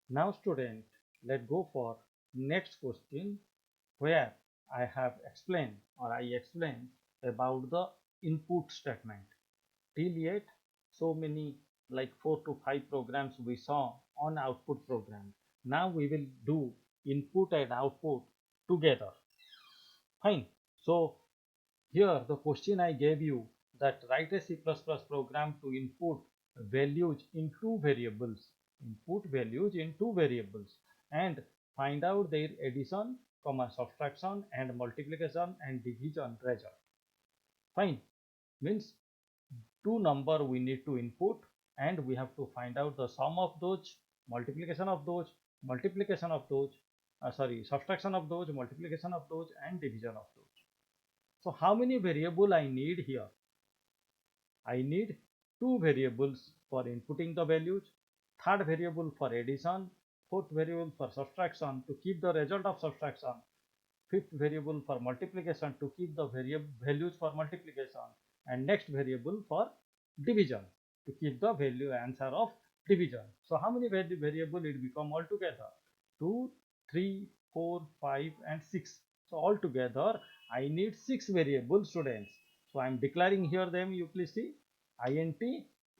Now student, let's go for next question where I have explained or I explained about the input statement. Till yet, so many like 4 to 5 programs we saw on output program. Now we will do input and output together. Fine. So here the question I gave you, that write a C++ program to input values in two variables, and find out their addition, comma subtraction and multiplication and division result. Fine. Means two number we need to input and we have to find out the sum of those, multiplication of those, subtraction of those, multiplication of those and division of those. So how many variable I need here? I need two variables for inputting the values, third variable for addition, fourth variable for subtraction to keep the result of subtraction, fifth variable for multiplication to keep the values for multiplication, and next variable for division to keep the value answer of division. So how many variable it become altogether? 2, 3, 4, 5 and 6. So altogether I need 6 variables, students. So I am declaring here them, you please see, int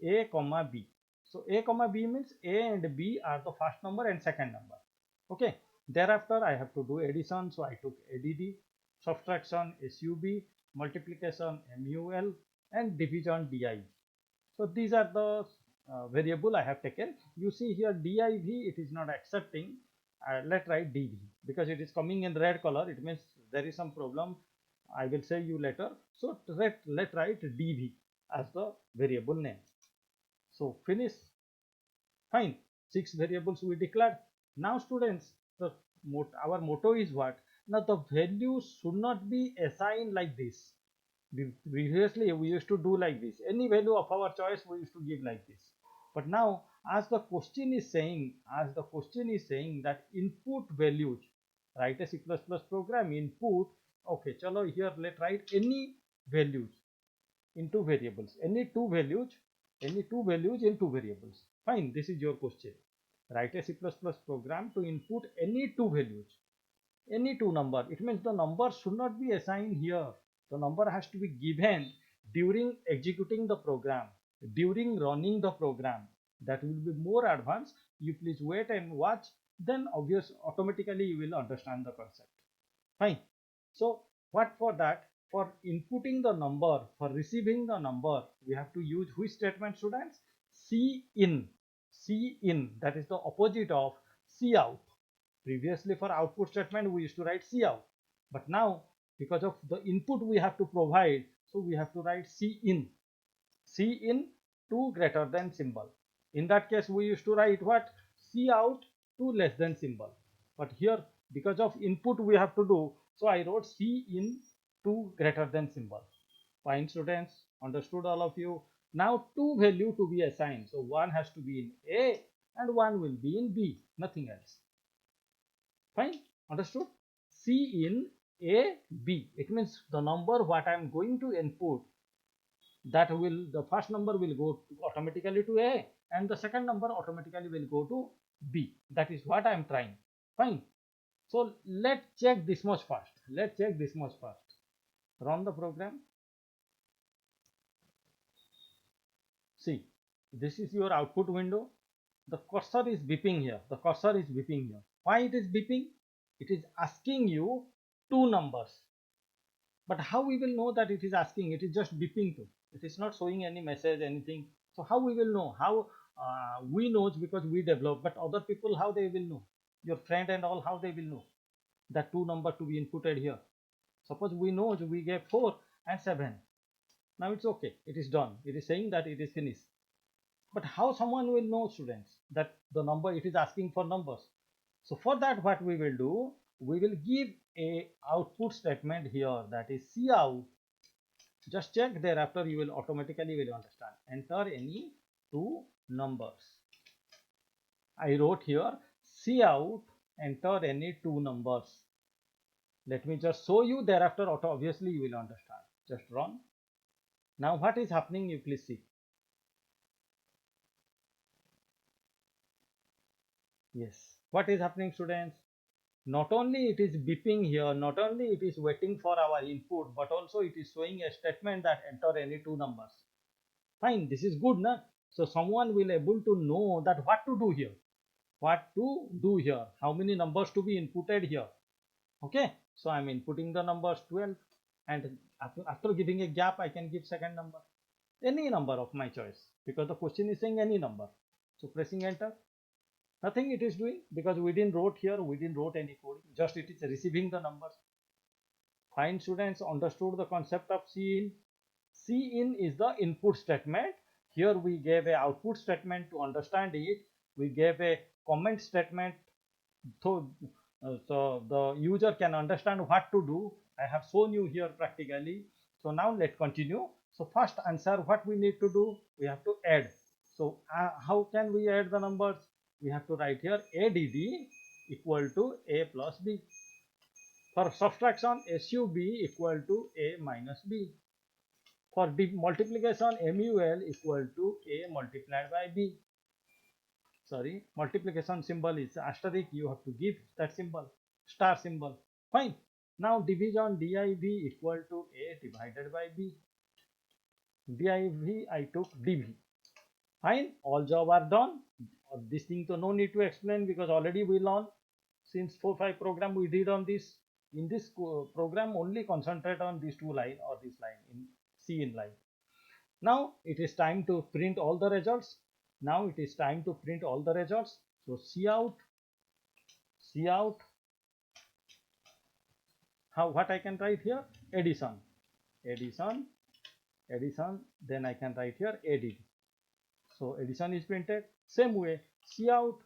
a comma b. So a comma b means a and b are the first number and second number. Okay. Thereafter I have to do addition, so I took add, subtraction sub, multiplication mul and division div. So these are the variable I have taken. You see here div, it is not accepting. Let's write dv because it is coming in red color. It means there is some problem. I will say you later. So let's write dv as the variable name. So finish. Fine. 6 variables we declared. Now students, our motto is what? Now the values should not be assigned like this. Previously we used to do like this. Any value of our choice we used to give like this. But now as the question is saying, that input values, write a C++ program input. Okay, chalo here let's write any values into variables, any two values in two variables. Fine, this is your question. Write a C++ program to input any two values, any two number. It means the number should not be assigned here. The number has to be given during executing the program, during running the program. That will be more advanced. You please wait and watch, then automatically you will understand the concept. Fine. So what for that? For inputting the number, for receiving the number, we have to use which statement, students? Cin. Cin, that is the opposite of cout. Previously for output statement we used to write cout, but now because of the input we have to provide, so we have to write cin. Cin to greater than symbol. In that case we used to write what? Cout to less than symbol. But here because of input we have to do, so I wrote cin to greater than symbol. Fine students, understood all of you? Now two value to be assigned, so one has to be in A and one will be in B, nothing else. Fine, understood? Cin A B, it means the number what I am going to input, that will, the first number will go automatically to A and the second number automatically will go to B. That is what I am trying. Fine. So let's check this much first. Run the program. See, this is your output window. The cursor is beeping here. Why it is beeping? It is asking you two numbers. But how we will know that it is asking? It is just beeping too. It is not showing any message, anything. So how we will know? How we know because we develop, but other people, how they will know? Your friend and all, how they will know that two number to be inputted here? Suppose we know we gave 4 and 7. Now it's okay. It is done. It is saying that it is finished. But how someone will know, students, that the number, it is asking for numbers? So for that, what we will do, we will give a output statement here, that is cout. Just check, thereafter you will automatically will understand. Enter any two numbers. I wrote here cout, enter any two numbers. Let me just show you, thereafter obviously you will understand. Just run. Now what is happening, you please see. Yes, what is happening, students? Not only it is beeping here, not only it is waiting for our input, but also it is showing a statement that enter any two numbers. Fine, this is good, na? So someone will able to know that what to do here, how many numbers to be inputted here. Okay, so I'm inputting the numbers 12, and after giving a gap, I can give second number, any number of my choice, because the question is saying any number. So pressing enter, nothing it is doing, because we didn't wrote here, we didn't wrote any code, just it is receiving the numbers. Fine, students, understood the concept of cin. Cin is the input statement. Here we gave a output statement. To understand it, we gave a comment statement, so the user can understand what to do. I have shown you here practically. So now let's continue. So first answer, what we need to do, we have to add. So how can we add the numbers? We have to write here add equal to a plus b. For subtraction, sub equal to a minus b. For multiplication, mul equal to a multiplied by b. Sorry, multiplication symbol is asterisk, you have to give that symbol, star symbol. Fine. Now division, div equal to a divided by b. Div I took dv. Fine, all job are done. This thing, so no need to explain, because already we learned since 4-5 program we did on this. In this program, only concentrate on these two line or this line in cin line. Now it is time to print all the results. Now it is time to print all the results. So cout, how, what I can write here, addition, addition, addition, then I can write here add. So addition is printed. Same way, cout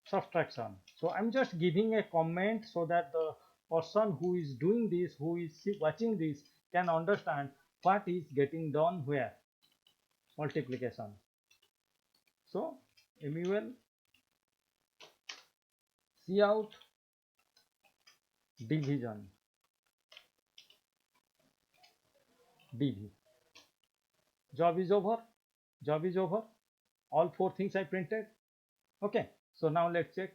subtraction. So I'm just giving a comment so that the person who is doing this, who is watching this, can understand what is getting done where. Multiplication. So mul cout division, dv. Job is over. Job is over. All four things I printed. Okay. So now let's check.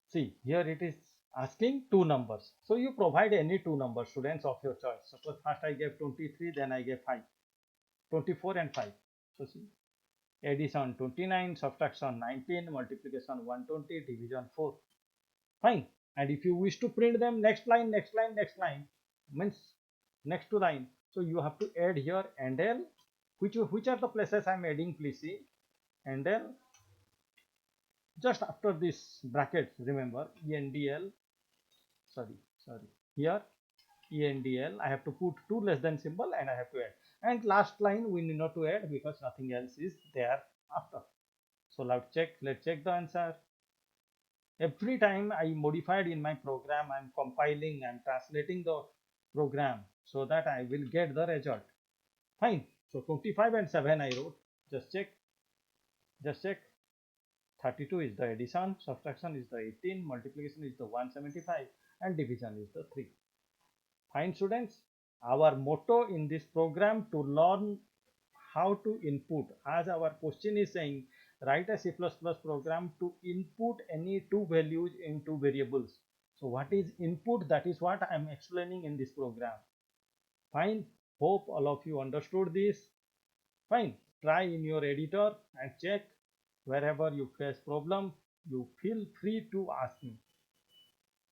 See, here it is asking two numbers. So you provide any two numbers, students, of your choice. Suppose first I gave 23, then I gave 5. 24 and 5. So see, addition 29, subtraction 19, multiplication 120, division 4. Fine. And if you wish to print them, next line, next line, next line, means next to line. So you have to add here and l. Which are the places I am adding, please see. And then just after this brackets, remember endl, sorry, here endl, I have to put 2 less than symbol and I have to add. And last line we need not to add because nothing else is there after. So let's check the answer. Every time I modified in my program, I'm compiling and translating the program so that I will get the result. Fine. So 25 and 7 I wrote. Just check. 32 is the addition, subtraction is the 18, multiplication is the 175, and division is the 3. Fine, students. Our motto in this program to learn how to input, as our question is saying, write a C++ program to input any two values in two variables. So what is input? That is what I am explaining in this program. Fine. Hope all of you understood this. Fine. Try in your editor and check. Wherever you face problem, you feel free to ask me.